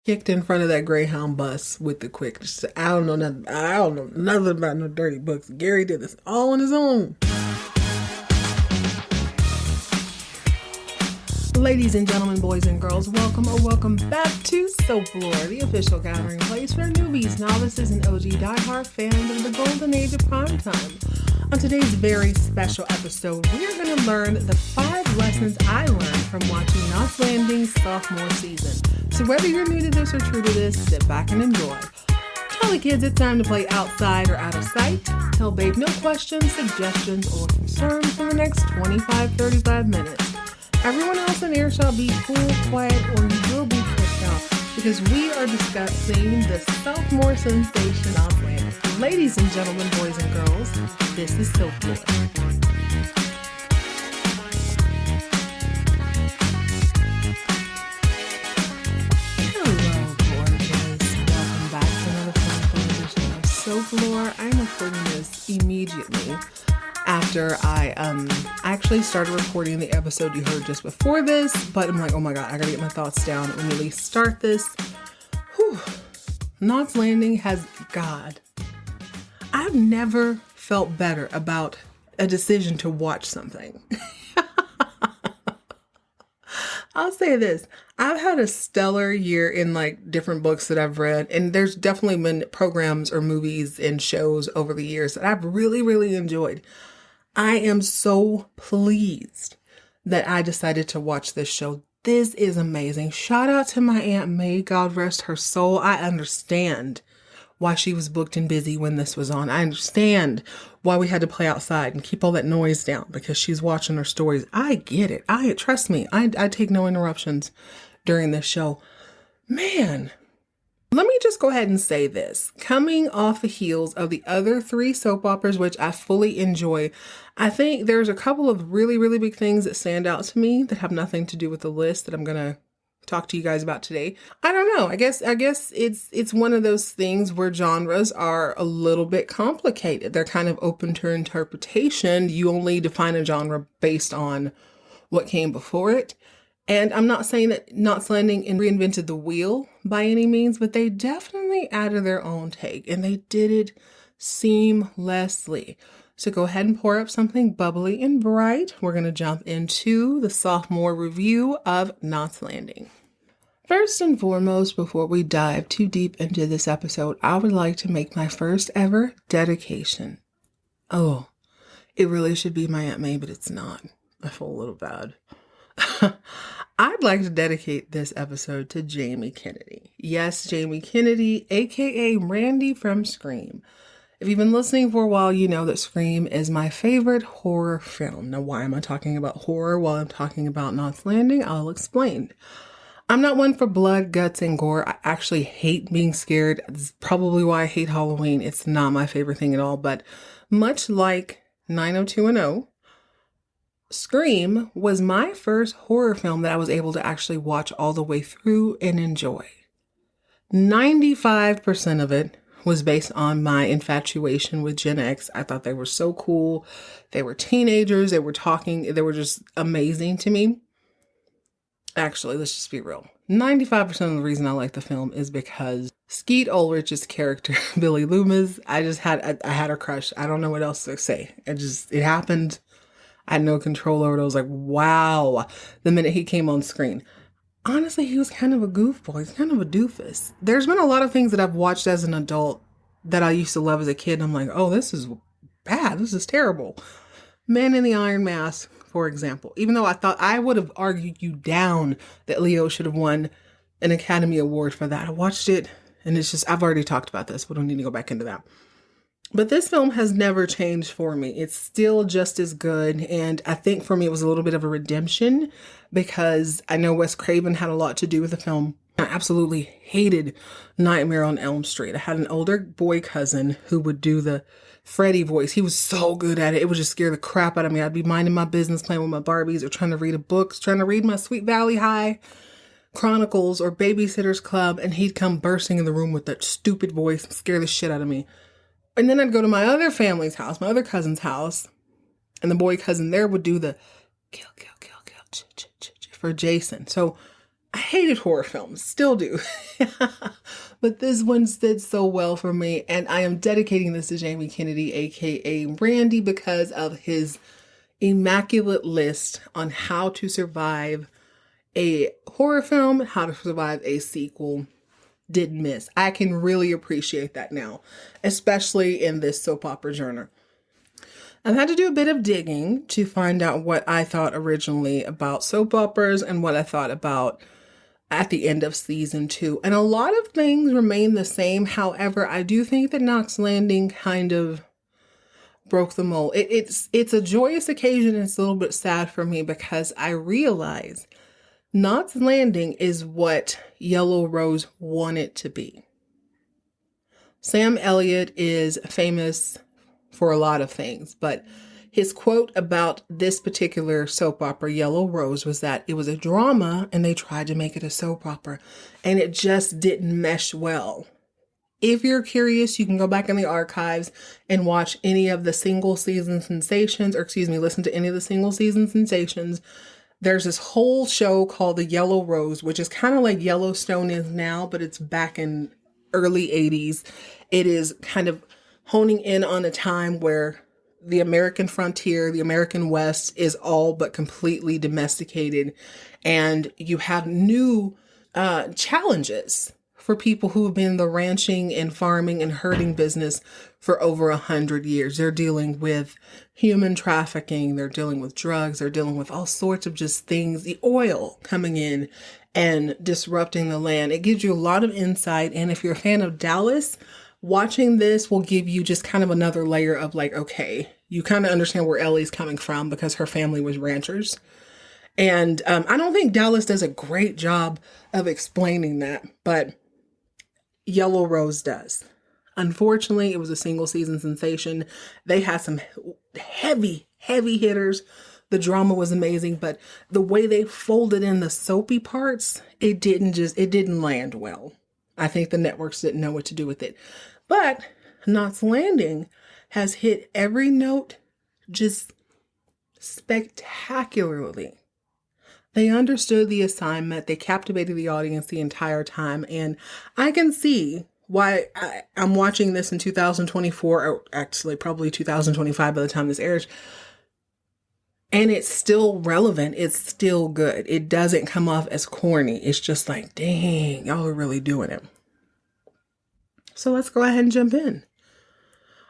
Kicked in front of that Greyhound bus with the quickness. I don't know nothing about no dirty books. Gary did this all on his own. Ladies and gentlemen, boys and girls, welcome back to Sophomore, the official gathering place for newbies, novices, and OG diehard fans of the golden age of primetime. On today's very special episode, we are going to learn the 5 lessons I learned from watching Knott's Landing's sophomore season. So whether you're new to this or true to this, sit back and enjoy. Tell the kids it's time to play outside or out of sight. Tell babe no questions, suggestions, or concerns for the next 25-35 minutes. Everyone else in here shall be cool, quiet, or you will be kicked out because we are discussing the sophomore sensation of Landing. Ladies and gentlemen, boys and girls, this is Sophomore. Hello, gorgeous. Welcome back to another fun edition of Sophomore. I'm recording this immediately after I actually started recording the episode you heard just before this, but I'm like, oh my god, I gotta get my thoughts down and really start this. Whew. Knott's Landing has God. I've never felt better about a decision to watch something. I'll say this. I've had a stellar year in like different books that I've read, and there's definitely been programs or movies and shows over the years that I've really, really enjoyed. I am so pleased that I decided to watch this show. This is amazing. Shout out to my Aunt May. God rest her soul. I understand why she was booked and busy when this was on. I understand why we had to play outside and keep all that noise down because she's watching her stories. I get it. Trust me. I take no interruptions during this show. Man, let me just go ahead and say this. Coming off the heels of the other 3 soap operas, which I fully enjoy, I think there's a couple of really, really big things that stand out to me that have nothing to do with the list that I'm going to talk to you guys about today. I don't know. I guess it's one of those things where genres are a little bit complicated. They're kind of open to interpretation. You only define a genre based on what came before it. And I'm not saying that Knott's Landing reinvented the wheel by any means, but they definitely added their own take, and they did it seamlessly. So go ahead and pour up something bubbly and bright. We're going to jump into the sophomore review of Knott's Landing. First and foremost, before we dive too deep into this episode, I would like to make my first ever dedication. Oh, it really should be my Aunt May, but it's not. I feel a little bad. I'd like to dedicate this episode to Jamie Kennedy. Yes, Jamie Kennedy, aka Randy from Scream. If you've been listening for a while, you know that Scream is my favorite horror film. Now, why am I talking about horror while I'm talking about Knott's Landing? I'll explain. I'm not one for blood, guts, and gore. I actually hate being scared. That's probably why I hate Halloween. It's not my favorite thing at all. But much like 90210, Scream was my first horror film that I was able to actually watch all the way through and enjoy. 95% of it was based on my infatuation with Gen X. I thought they were so cool. They were teenagers. They were talking. They were just amazing to me. Actually, let's just be real. 95% of the reason I like the film is because Skeet Ulrich's character, Billy Loomis, I had a crush. I don't know what else to say. It happened. I had no control over it. I was like, wow, the minute he came on screen. Honestly, he was kind of a goofball. He's kind of a doofus. There's been a lot of things that I've watched as an adult that I used to love as a kid. And I'm like, oh, this is bad. This is terrible. Man in the Iron Mask, for example. Even though I thought I would have argued you down that Leo should have won an Academy Award for that. I watched it and it's just, I've already talked about this. We don't need to go back into that. But this film has never changed for me. It's still just as good. And I think for me, it was a little bit of a redemption because I know Wes Craven had a lot to do with the film. I absolutely hated Nightmare on Elm Street. I had an older boy cousin who would do the Freddy voice. He was so good at it. It would just scare the crap out of me. I'd be minding my business, playing with my Barbies or trying to read a book, trying to read my Sweet Valley High Chronicles or Babysitter's Club. And he'd come bursting in the room with that stupid voice and scare the shit out of me. And then I'd go to my other family's house, my other cousin's house, and the boy cousin there would do the kill, for Jason. So I hated horror films, still do. But this one did so well for me, and I am dedicating this to Jamie Kennedy, aka Randy, because of his immaculate list on how to survive a horror film, how to survive a sequel. Didn't miss. I can really appreciate that now, especially in this soap opera genre. I've had to do a bit of digging to find out what I thought originally about soap operas and what I thought about at the end of season 2. And a lot of things remain the same. However, I do think that Knox Landing kind of broke the mold. It's a joyous occasion. And it's a little bit sad for me because I realize Knott's Landing is what Yellow Rose wanted to be. Sam Elliott is famous for a lot of things, but his quote about this particular soap opera, Yellow Rose, was that it was a drama and they tried to make it a soap opera and it just didn't mesh well. If you're curious, you can go back in the archives and watch any of the single season sensations, listen to any of the single season sensations. There's this whole show called The Yellow Rose, which is kind of like Yellowstone is now, but it's back in early 80s. It is kind of honing in on a time where the American frontier, the American West is all but completely domesticated. And you have new challenges for people who have been in the ranching and farming and herding business for over 100 years. They're dealing with human trafficking. They're dealing with drugs. They're dealing with all sorts of just things, the oil coming in and disrupting the land. It gives you a lot of insight. And if you're a fan of Dallas, watching this will give you just kind of another layer of like, okay, you kind of understand where Ellie's coming from because her family was ranchers. And I don't think Dallas does a great job of explaining that, but Yellow Rose does. Unfortunately, it was a single season sensation. They had some heavy hitters. The drama was amazing, but the way they folded in the soapy parts, it didn't land well. I think the networks didn't know what to do with it. But Knott's Landing has hit every note just spectacularly. They understood the assignment. They captivated the audience the entire time. And I can see why I'm watching this in 2024, or actually probably 2025 by the time this airs. And it's still relevant. It's still good. It doesn't come off as corny. It's just like, dang, y'all are really doing it. So let's go ahead and jump in.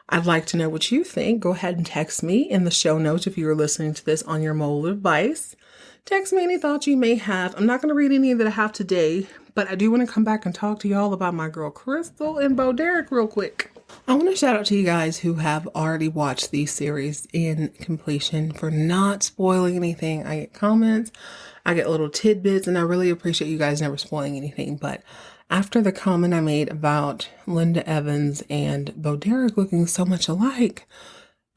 I'd like to know what you think. Go ahead and text me in the show notes if you are listening to this on your mobile device. Text me any thoughts you may have. I'm not going to read any that I have today, but I do want to come back and talk to y'all about my girl Krystal and Bo Derek real quick. I want to shout out to you guys who have already watched these series in completion for not spoiling anything. I get comments, I get little tidbits, and I really appreciate you guys never spoiling anything. But after the comment I made about Linda Evans and Bo Derek looking so much alike,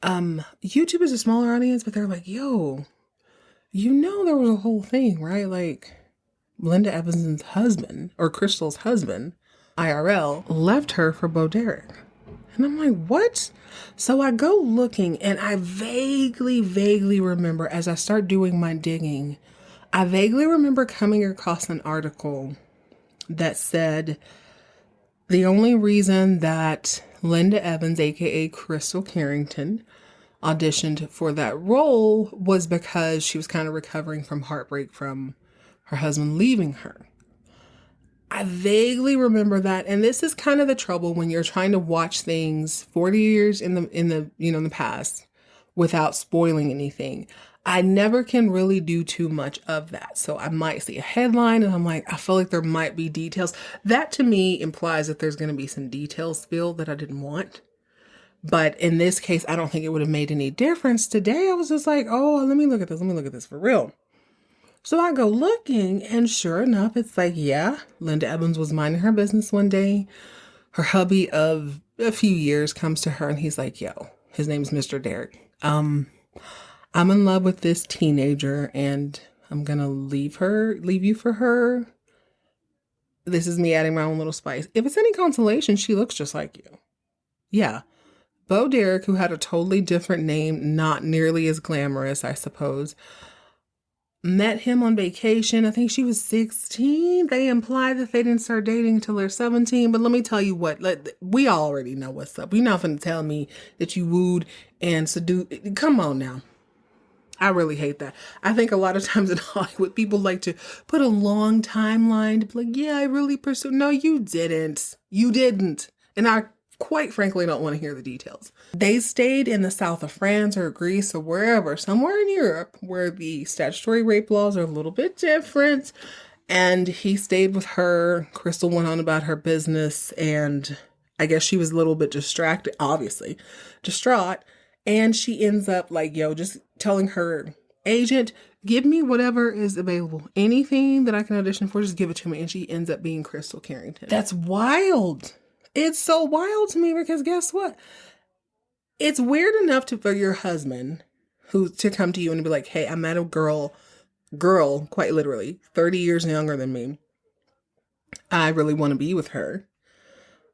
YouTube is a smaller audience, but they're like, yo, you know there was a whole thing, right? Like Linda Evans' husband, or Krystal's husband, IRL, left her for Bo Derek. And I'm like, what? So I go looking and I vaguely remember as I start doing my digging, I vaguely remember coming across an article that said the only reason that Linda Evans, aka Krystal Carrington, auditioned for that role was because she was kind of recovering from heartbreak from her husband leaving her. I vaguely remember that, and this is kind of the trouble when you're trying to watch things 40 years in the past without spoiling anything. I never can really do too much of that. So I might see a headline and I'm like, I feel like there might be details. That to me implies that there's going to be some details spilled that I didn't want. But in this case, I don't think it would have made any difference. Today, I was just like, oh, let me look at this for real. So I go looking, and sure enough, it's like, yeah, Linda Evans was minding her business one day. Her hubby of a few years comes to her, and he's like, yo, his name's Mr. Derek. I'm in love with this teenager, and I'm going to leave you for her. This is me adding my own little spice. If it's any consolation, she looks just like you. Yeah. Bo Derek, who had a totally different name, not nearly as glamorous, I suppose, met him on vacation. I think she was 16. They imply that they didn't start dating until they're 17. But let me tell you what, we already know what's up. You're not going to tell me that you wooed and seduced. Come on now. I really hate that. I think a lot of times in Hollywood, people like to put a long timeline to be like, yeah, I really pursued. No, you didn't. You didn't. And I quite frankly don't want to hear the details. They stayed in the south of France or Greece or wherever, somewhere in Europe, where the statutory rape laws are a little bit different. And he stayed with her. Krystal went on about her business, and I guess she was a little bit distracted, obviously, distraught. And she ends up like, just telling her agent, give me whatever is available. Anything that I can audition for, just give it to me. And she ends up being Krystal Carrington. That's wild. It's so wild to me because guess what? It's weird enough for your husband to come to you and be like, hey, I met a girl, quite literally, 30 years younger than me. I really want to be with her.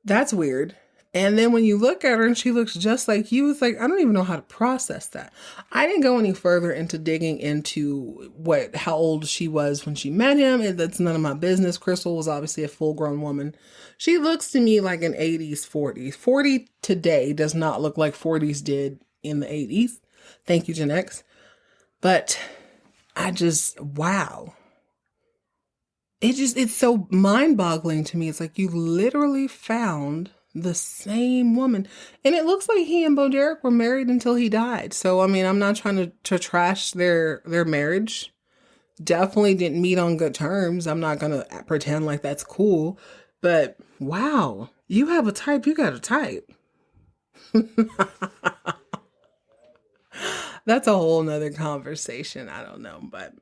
That's weird. And then when you look at her and she looks just like you, it's like, I don't even know how to process that. I didn't go any further into digging into how old she was when she met him. And that's none of my business. Krystal was obviously a full grown woman. She looks to me like an 80s, 40s. 40 today does not look like 40s did in the 80s. Thank you, Gen X. But wow. It's so mind boggling to me. It's like you literally found the same woman. And it looks like he and Bo Derek were married until he died. So, I mean, I'm not trying to trash their marriage. Definitely didn't meet on good terms. I'm not going to pretend like that's cool. But wow, you have a type, you got a type. That's a whole nother conversation. I don't know, but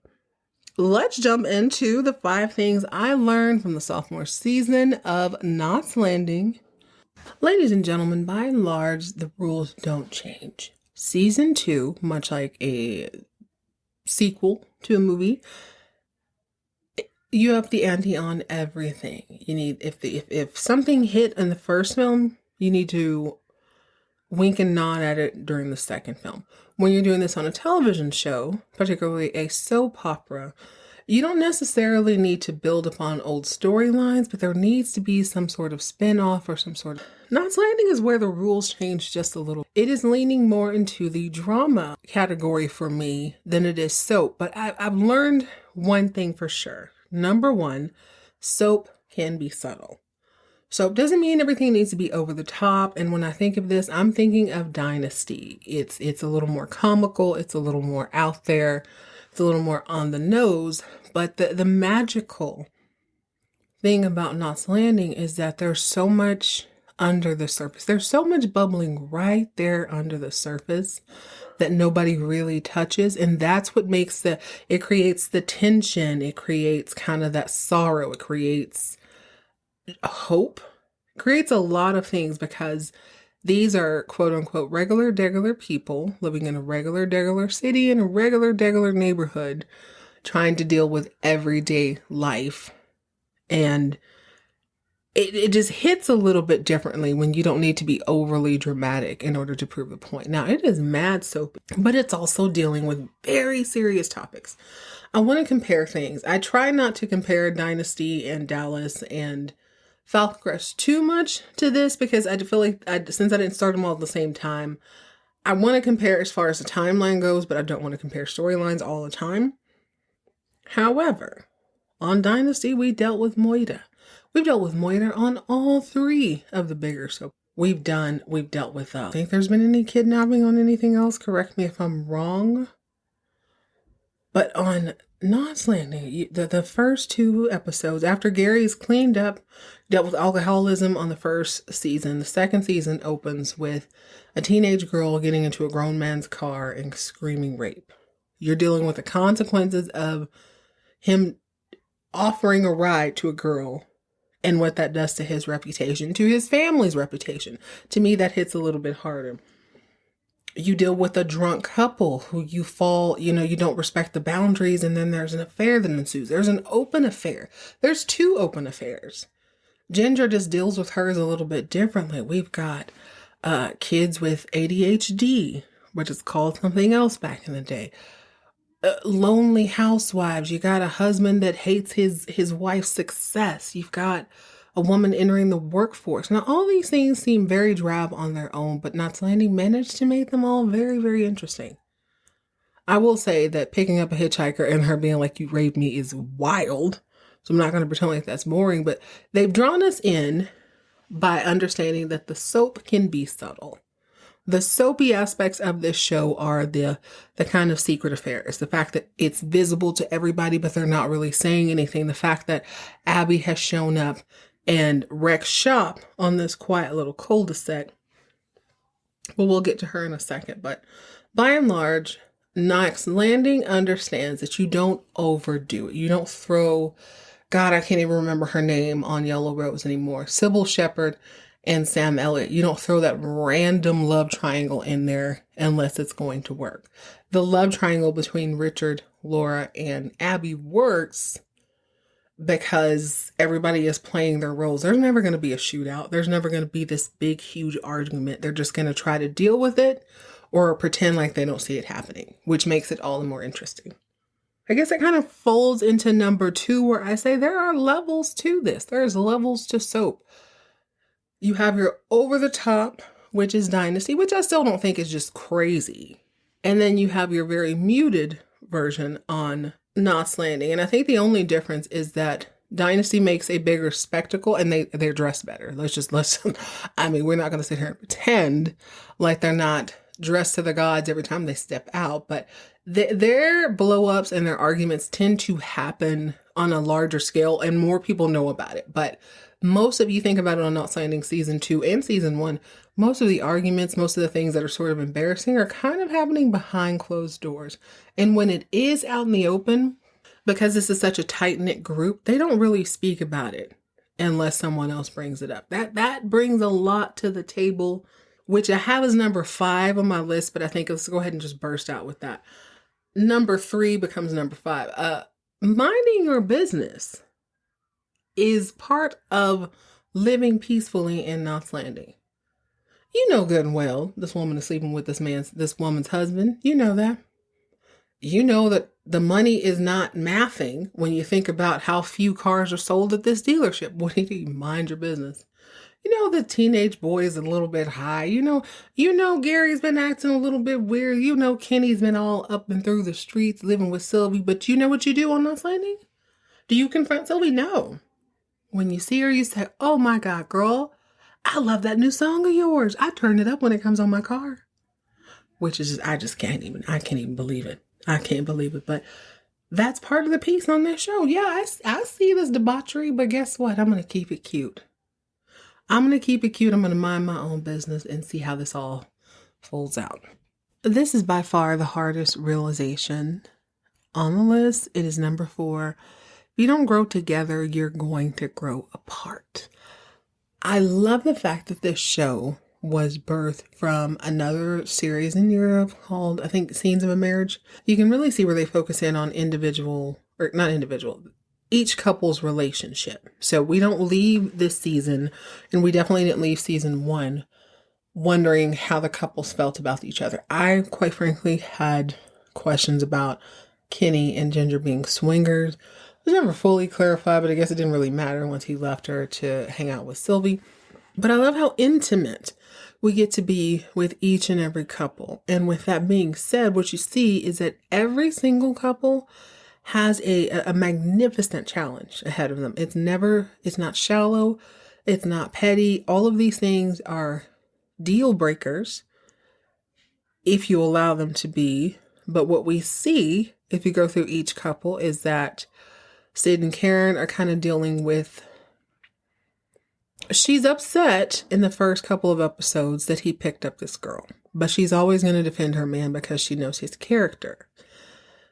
let's jump into the 5 things I learned from the sophomore season of Knott's Landing. Ladies and gentlemen, by and large, the rules don't change. Season 2, much like a sequel to a movie, you up the ante on everything. You need, if something hit in the first film, you need to wink and nod at it during the second film. When you're doing this on a television show, particularly a soap opera, you don't necessarily need to build upon old storylines, but there needs to be some sort of spin-off or some sort of... Knott's Landing is where the rules change just a little. It is leaning more into the drama category for me than it is soap, but I've learned one thing for sure. Number 1, soap can be subtle. Soap doesn't mean everything needs to be over the top. And when I think of this, I'm thinking of Dynasty. It's a little more comical. It's a little more out there. It's a little more on the nose. But the magical thing about Knott's Landing is that there's so much under the surface. There's so much bubbling right there under the surface that nobody really touches. And that's what makes it creates the tension. It creates kind of that sorrow. It creates hope. It creates a lot of things because these are quote unquote regular degular people living in a regular degular city in a regular degular neighborhood trying to deal with everyday life. And it just hits a little bit differently when you don't need to be overly dramatic in order to prove the point. Now, it is mad soapy, but it's also dealing with very serious topics. I want to compare things. I try not to compare Dynasty and Dallas and Falcon Crest too much to this because I feel like since I didn't start them all at the same time, I want to compare as far as the timeline goes, but I don't want to compare storylines all the time. However, on Dynasty, we dealt with Moida. We've dealt with Moida on all 3 of the bigger soap. We've dealt with I think there's been any kidnapping on anything else. Correct me if I'm wrong. But on Knott's Landing, the first 2 episodes, after Gary's cleaned up, dealt with alcoholism on the first season, the second season opens with a teenage girl getting into a grown man's car and screaming rape. You're dealing with the consequences of him offering a ride to a girl and what that does to his reputation, to his family's reputation. To me, that hits a little bit harder. You deal with a drunk couple who you don't respect the boundaries, and then there's an affair that ensues. There's an open affair. There's 2 open affairs. Ginger just deals with hers a little bit differently. We've got kids with ADHD, which is called something else back in the day. lonely housewives. You got a husband that hates his wife's success. You've got a woman entering the workforce. Now, all these things seem very drab on their own, but Knott's Landing managed to make them all very, very interesting. I will say that picking up a hitchhiker and her being like, "You raped me," is wild. So I'm not going to pretend like that's boring, but they've drawn us in by understanding that the soap can be subtle. The soapy aspects of this show are the kind of secret affairs. The fact that it's visible to everybody, but they're not really saying anything. The fact that Abby has shown up and wrecked shop on this quiet little cul-de-sac. Well, we'll get to her in a second. But by and large, Knott's Landing understands that you don't overdo it. You don't throw, God, I can't even remember her name on Yellow Rose anymore, Sybil Shepherd and Sam Elliott. You don't throw that random love triangle in there unless it's going to work. The love triangle between Richard, Laura, and Abby works because everybody is playing their roles. There's never going to be a shootout. There's never going to be this big, huge argument. They're just going to try to deal with it or pretend like they don't see it happening, which makes it all the more interesting. I guess it kind of folds into number 2, where I say there are levels to this. There's levels to soap. You have your over the top, which is Dynasty, which I still don't think is just crazy. And then you have your very muted version on Knott's Landing. And I think the only difference is that Dynasty makes a bigger spectacle and they're dressed better. I mean, we're not going to sit here and pretend like they're not dressed to the gods every time they step out, but their blow-ups and their arguments tend to happen on a larger scale and more people know about it. But most of you think about it on Knott's Landing season 2 and season 1, most of the arguments, most of the things that are sort of embarrassing are kind of happening behind closed doors. And when it is out in the open, because this is such a tight-knit group, they don't really speak about it unless someone else brings it up. That brings a lot to the table, which I have as number 5 on my list, but I think let's go ahead and just burst out with that. Number 3 becomes number 5. Minding your business is part of living peacefully in Knott's Landing. You know good and well this woman is sleeping with this woman's husband. You know that. You know that the money is not mathing when you think about how few cars are sold at this dealership. What do you mind your business? You know the teenage boy is a little bit high. You know Gary's been acting a little bit weird. You know Kenny's been all up and through the streets living with Sylvie. But you know what you do on Knott's Landing? Do you confront Sylvie? No. When you see her, you say, "Oh my God, girl, I love that new song of yours. I turn it up when it comes on my car." Which is I can't even believe it. I can't believe it. But that's part of the piece on this show. Yeah, I see this debauchery, but guess what? I'm going to keep it cute. I'm going to mind my own business and see how this all folds out. This is by far the hardest realization on the list. It is number 4. If you don't grow together, you're going to grow apart. I love the fact that this show was birthed from another series in Europe called, I think, Scenes of a Marriage. You can really see where they focus in on each couple's relationship. So we don't leave this season, and we definitely didn't leave season 1 wondering how the couples felt about each other. I, quite frankly, had questions about Kenny and Ginger being swingers. It was never fully clarified, but I guess it didn't really matter once he left her to hang out with Sylvie. But I love how intimate we get to be with each and every couple. And with that being said, what you see is that every single couple has a magnificent challenge ahead of them. It's not shallow. It's not petty. All of these things are deal breakers if you allow them to be. But what we see, if you go through each couple, is that Sid and Karen are kind of dealing with, she's upset in the first couple of episodes that he picked up this girl, but she's always going to defend her man because she knows his character.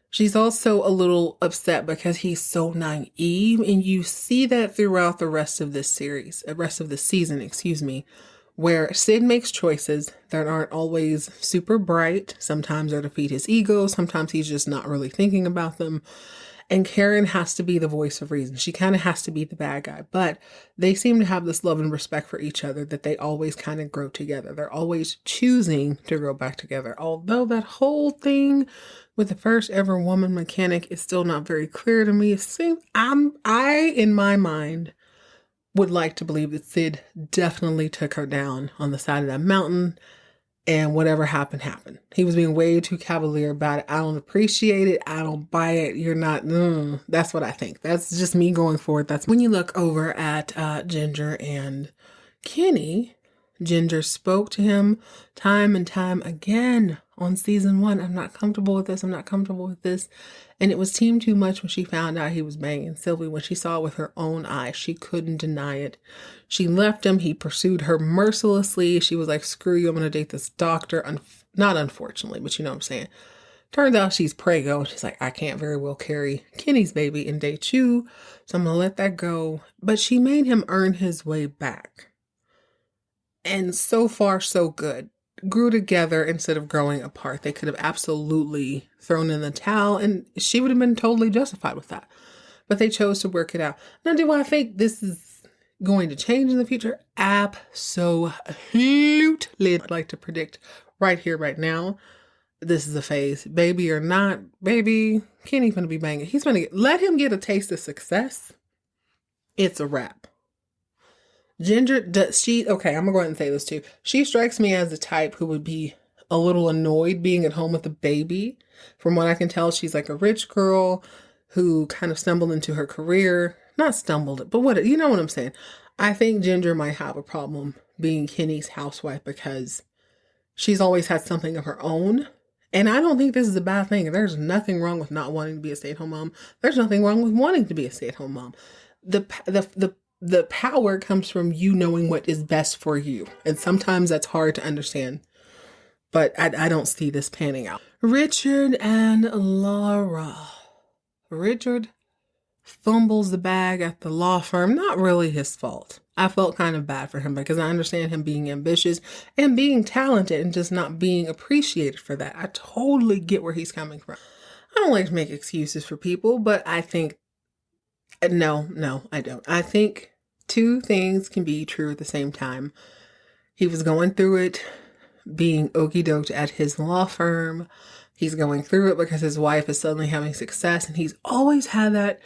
She's also a little upset because he's so naive, and you see that throughout the rest of the season, where Sid makes choices that aren't always super bright. Sometimes they're to feed his ego. Sometimes he's just not really thinking about them. And Karen has to be the voice of reason. She kind of has to be the bad guy. But they seem to have this love and respect for each other that they always kind of grow together. They're always choosing to grow back together. Although that whole thing with the first ever woman mechanic is still not very clear to me. It seems I in my mind would like to believe that Sid definitely took her down on the side of that mountain. And whatever happened, happened. He was being way too cavalier about it. I don't appreciate it. I don't buy it. You're not. That's what I think. That's just me going forward. That's when you look over at Ginger and Kenny. Ginger spoke to him time and time again on season 1. I'm not comfortable with this. I'm not comfortable with this. And it was team too much when she found out he was banging Sylvie. When she saw it with her own eyes, she couldn't deny it. She left him. He pursued her mercilessly. She was like, screw you. I'm going to date this doctor. Not unfortunately, but you know what I'm saying. Turns out she's prego. She's like, I can't very well carry Kenny's baby and date you. So I'm going to let that go. But she made him earn his way back. And so far, so good. Grew together instead of growing apart. They could have absolutely thrown in the towel and she would have been totally justified with that. But they chose to work it out. Now, do I think this is going to change in the future? Absolutely. I'd like to predict right here, right now, this is a phase. Baby or not, baby, Kenny's going to be banging. He's going to let him get a taste of success. It's a wrap. Ginger, okay, I'm gonna go ahead and say this too. She strikes me as the type who would be a little annoyed being at home with a baby. From what I can tell, she's like a rich girl who kind of stumbled into her career. Not stumbled, but what, you know what I'm saying? I think Ginger might have a problem being Kenny's housewife because she's always had something of her own. And I don't think this is a bad thing. There's nothing wrong with not wanting to be a stay-at-home mom. There's nothing wrong with wanting to be a stay-at-home mom. The power comes from you knowing what is best for you. And sometimes that's hard to understand. But I don't see this panning out. Richard and Laura. Richard fumbles the bag at the law firm. Not really his fault. I felt kind of bad for him because I understand him being ambitious and being talented and just not being appreciated for that. I totally get where he's coming from. I don't like to make excuses for people, but I think no, I don't. I think two things can be true at the same time. He was going through it being okie doked at his law firm. He's going through it because his wife is suddenly having success and he's always had that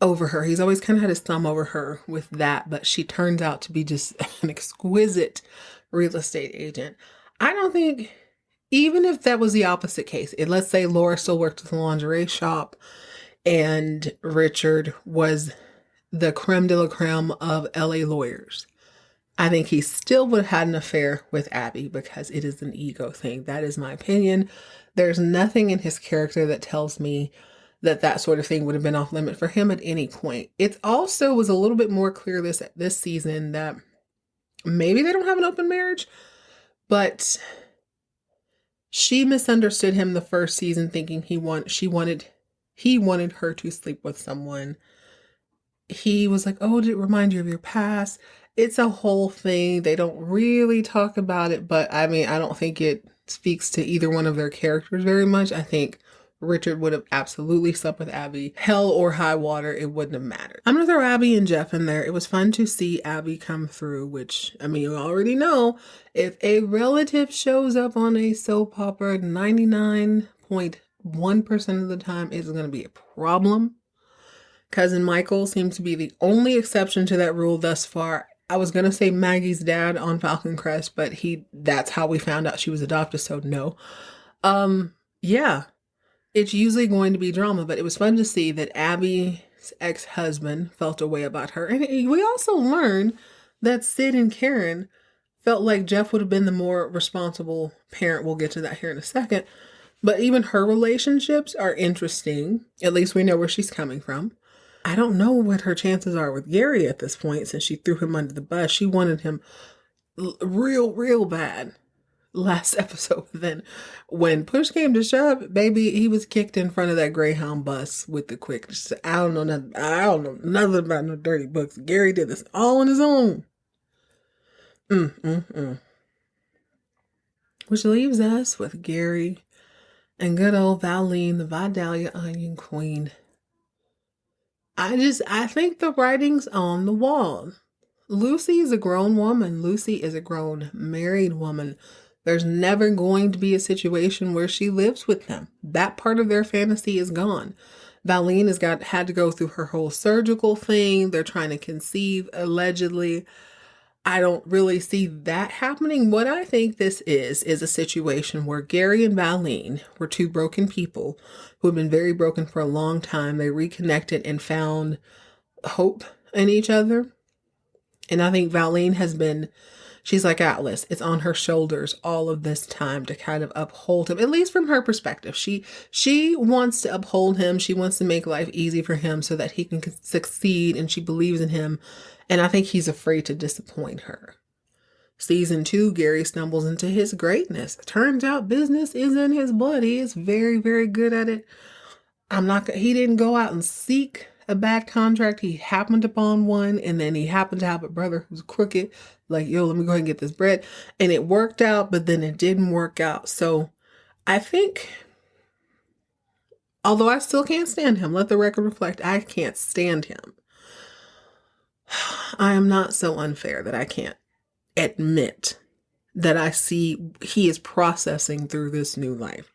over her. He's always kind of had his thumb over her with that, but she turns out to be just an exquisite real estate agent. I don't think, even if that was the opposite case, let's say Laura still worked at the lingerie shop and Richard was the creme de la creme of LA lawyers, I think he still would have had an affair with Abby because it is an ego thing. That is my opinion. There's nothing in his character that tells me that sort of thing would have been off limit for him at any point. It also was a little bit more clear this season that maybe they don't have an open marriage, but she misunderstood him the first season, thinking he wanted her to sleep with someone. He was like, oh, did it remind you of your past? It's a whole thing. They don't really talk about it, but I mean, I don't think it speaks to either one of their characters very much. I think Richard would have absolutely slept with Abby. Hell or high water, it wouldn't have mattered. I'm going to throw Abby and Jeff in there. It was fun to see Abby come through, which, I mean, you already know, if a relative shows up on a soap opera, 99.1% of the time it's going to be a problem. Cousin Michael seems to be the only exception to that rule thus far. I was going to say Maggie's dad on Falcon Crest, but that's how we found out she was adopted, so no. Yeah. It's usually going to be drama, but it was fun to see that Abby's ex-husband felt a way about her. And we also learned that Sid and Karen felt like Jeff would have been the more responsible parent. We'll get to that here in a second. But even her relationships are interesting. At least we know where she's coming from. I don't know what her chances are with Gary at this point since she threw him under the bus. She wanted him real bad last episode. Then when push came to shove, baby, he was kicked in front of that Greyhound bus with the quickness. I don't know nothing about no dirty books. Gary did this all on his own. Which leaves us with Gary and good old Valine, the Vidalia Onion Queen. I think the writing's on the wall. Lucy is a grown woman. Lucy is a grown married woman. There's never going to be a situation where she lives with them. That part of their fantasy is gone. Valine had to go through her whole surgical thing. They're trying to conceive, allegedly. I don't really see that happening. What I think this is a situation where Gary and Valine were two broken people who have been very broken for a long time. They reconnected and found hope in each other. And I think Valine she's like Atlas. It's on her shoulders all of this time to kind of uphold him, at least from her perspective. She wants to uphold him. She wants to make life easy for him so that he can succeed, and she believes in him. And I think he's afraid to disappoint her. Season 2, Gary stumbles into his greatness. It turns out business is in his blood. He is very, very good at it. He didn't go out and seek a bad contract. He happened upon one, and then he happened to have a brother who's crooked. Like, yo, let me go ahead and get this bread. And it worked out, but then it didn't work out. So I think, although I still can't stand him, let the record reflect, I can't stand him. I am not so unfair that I can't admit that I see he is processing through this new life.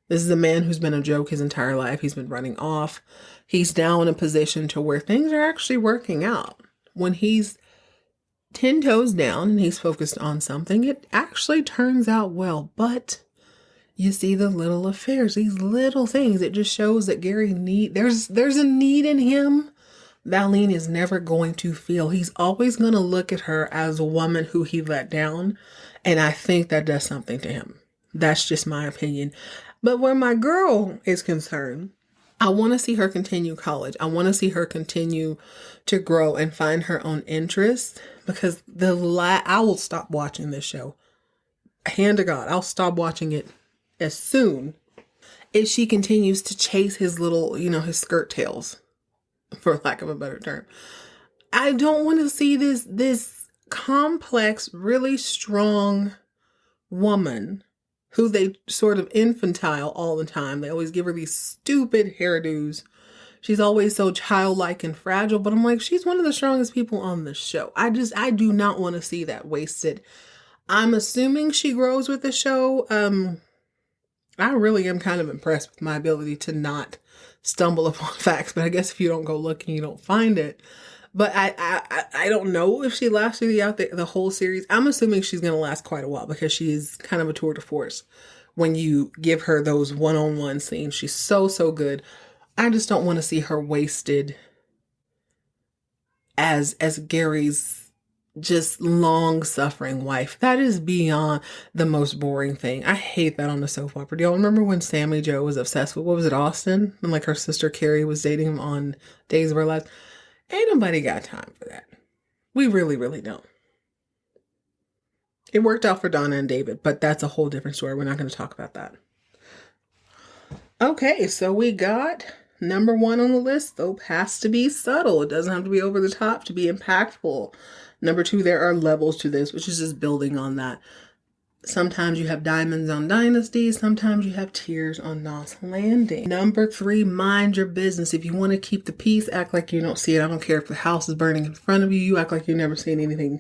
This is a man who's been a joke his entire life. He's been running off. He's now in a position to where things are actually working out. When he's 10 toes down and he's focused on something, it actually turns out well. But you see the little affairs, these little things. It just shows that Gary there's a need in him Valine is never going to feel. He's always going to look at her as a woman who he let down. And I think that does something to him. That's just my opinion. But where my girl is concerned, I want to see her continue college. I want to see her continue to grow and find her own interests, because I will stop watching this show. Hand to God, I'll stop watching it as soon as she continues to chase his little, his skirt tails, for lack of a better term. I don't want to see this complex, really strong woman who they sort of infantile all the time. They always give her these stupid hairdos. She's always so childlike and fragile, but I'm like, she's one of the strongest people on the show. I do not want to see that wasted. I'm assuming she grows with the show. I really am kind of impressed with my ability to not stumble upon facts, but I guess if you don't go looking, you don't find it. But I don't know if she lasts through the whole series. I'm assuming she's going to last quite a while, because she is kind of a tour de force when you give her those one-on-one scenes. She's so good. I just don't want to see her wasted as Gary's just long-suffering wife. That is beyond the most boring thing. I hate that on the soap opera. Do y'all remember when Sammy Jo was obsessed with, what was it, Austin? And like her sister Carrie was dating him on Days of Our Lives. Ain't nobody got time for that. We really, really don't. It worked out for Donna and David, but that's a whole different story. We're not going to talk about that. Okay, so we got number 1 on the list. Soap has to be subtle. It doesn't have to be over the top to be impactful. Number 2, there are levels to this, which is just building on that. Sometimes you have diamonds on Dynasty. Sometimes you have tears on Knott's Landing. Number 3, mind your business. If you want to keep the peace, act like you don't see it. I don't care if the house is burning in front of you. You act like you've never seen anything.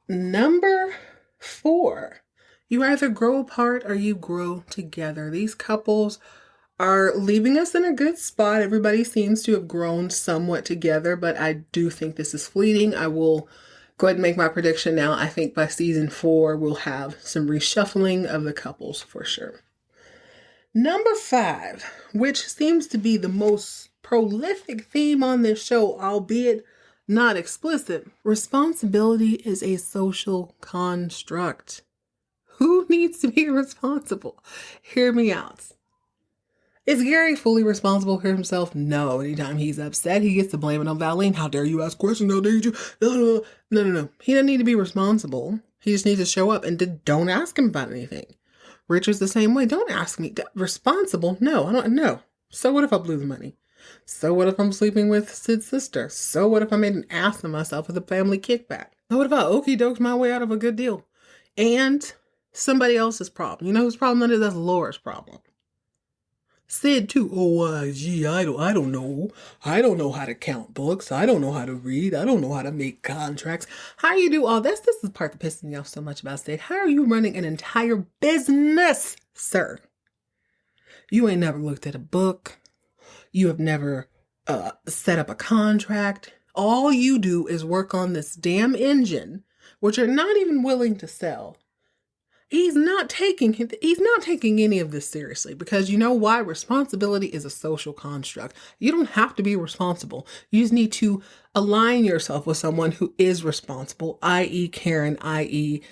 Number 4, you either grow apart or you grow together. These couples are leaving us in a good spot. Everybody seems to have grown somewhat together, but I do think this is fleeting. I will go ahead and make my prediction now. I think by season 4, we'll have some reshuffling of the couples for sure. Number 5, which seems to be the most prolific theme on this show, albeit not explicit. Responsibility is a social construct. Who needs to be responsible? Hear me out. Is Gary fully responsible for himself? No. Anytime he's upset, he gets to blame it on Valine. How dare you ask questions? How dare you? No. He doesn't need to be responsible. He just needs to show up and don't ask him about anything. Richard's the same way. Don't ask me. Responsible? No, I don't know. So what if I blew the money? So what if I'm sleeping with Sid's sister? So what if I made an ass of myself with a family kickback? So what if I okey-doked my way out of a good deal? And somebody else's problem. You know whose problem that is? That's Laura's problem. Sid too. Oh, gee, I don't know. I don't know how to count books. I don't know how to read. I don't know how to make contracts. How you do all this? This is the part that pisses me off so much about Sid. How are you running an entire business, sir? You ain't never looked at a book. You have never set up a contract. All you do is work on this damn engine, which you're not even willing to sell. He's not taking any of this seriously, because you know why? Responsibility is a social construct. You don't have to be responsible. You just need to align yourself with someone who is responsible, i.e. Karen, i.e.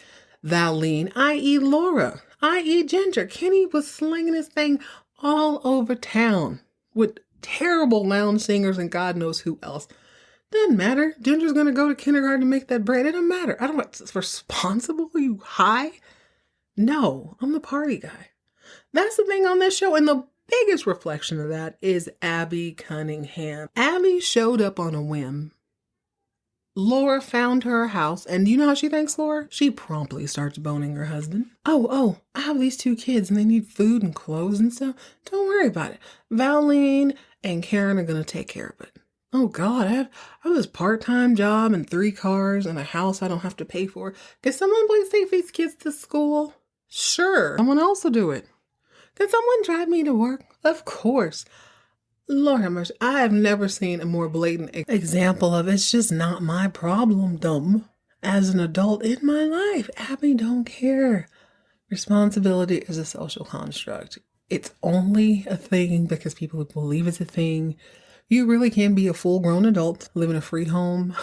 Valine, i.e. Laura, i.e. Ginger. Kenny was slinging his thing all over town with terrible lounge singers and God knows who else. Doesn't matter. Ginger's going to go to kindergarten to make that bread. It doesn't matter. I don't know. It's responsible. You high? No, I'm the party guy. That's the thing on this show. And the biggest reflection of that is Abby Cunningham. Abby showed up on a whim. Laura found her house. And you know how she thanks Laura? She promptly starts boning her husband. Oh, I have these 2 kids and they need food and clothes and stuff. Don't worry about it. Valine and Karen are going to take care of it. Oh God, I have this part-time job and 3 cars and a house I don't have to pay for. Can someone please take these kids to school? Sure. Someone else will do it. Can someone drive me to work? Of course. Lord have mercy. I have never seen a more blatant example of it's just not my problem, dumb. As an adult in my life, Abby don't care. Responsibility is a social construct. It's only a thing because people believe it's a thing. You really can be a full-grown adult, live in a free home,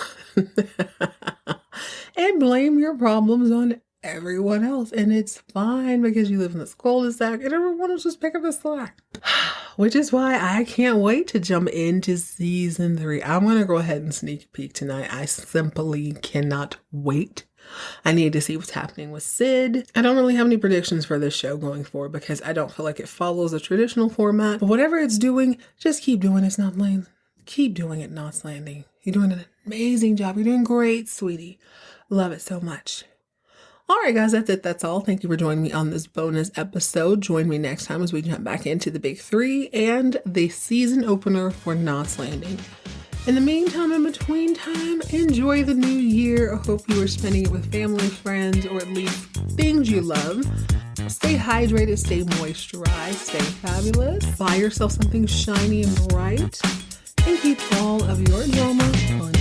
and blame your problems on everyone else. And it's fine because you live in this cul-de-sac and everyone will just pick up the slack. Which is why I can't wait to jump into season 3. I'm going to go ahead and sneak a peek tonight. I simply cannot wait. I need to see what's happening with Sid. I don't really have any predictions for this show going forward because I don't feel like it follows a traditional format. But whatever it's doing, just keep doing it. It's not playing. Keep doing it, Knott's Landing. You're doing an amazing job. You're doing great, sweetie. Love it so much. All right, guys, that's it. That's all. Thank you for joining me on this bonus episode. Join me next time as we jump back into the big 3 and the season opener for Knott's Landing. In the meantime, in between time, enjoy the new year. I hope you are spending it with family, friends, or at least things you love. Stay hydrated, stay moisturized, stay fabulous. Buy yourself something shiny and bright. And keep all of your drama on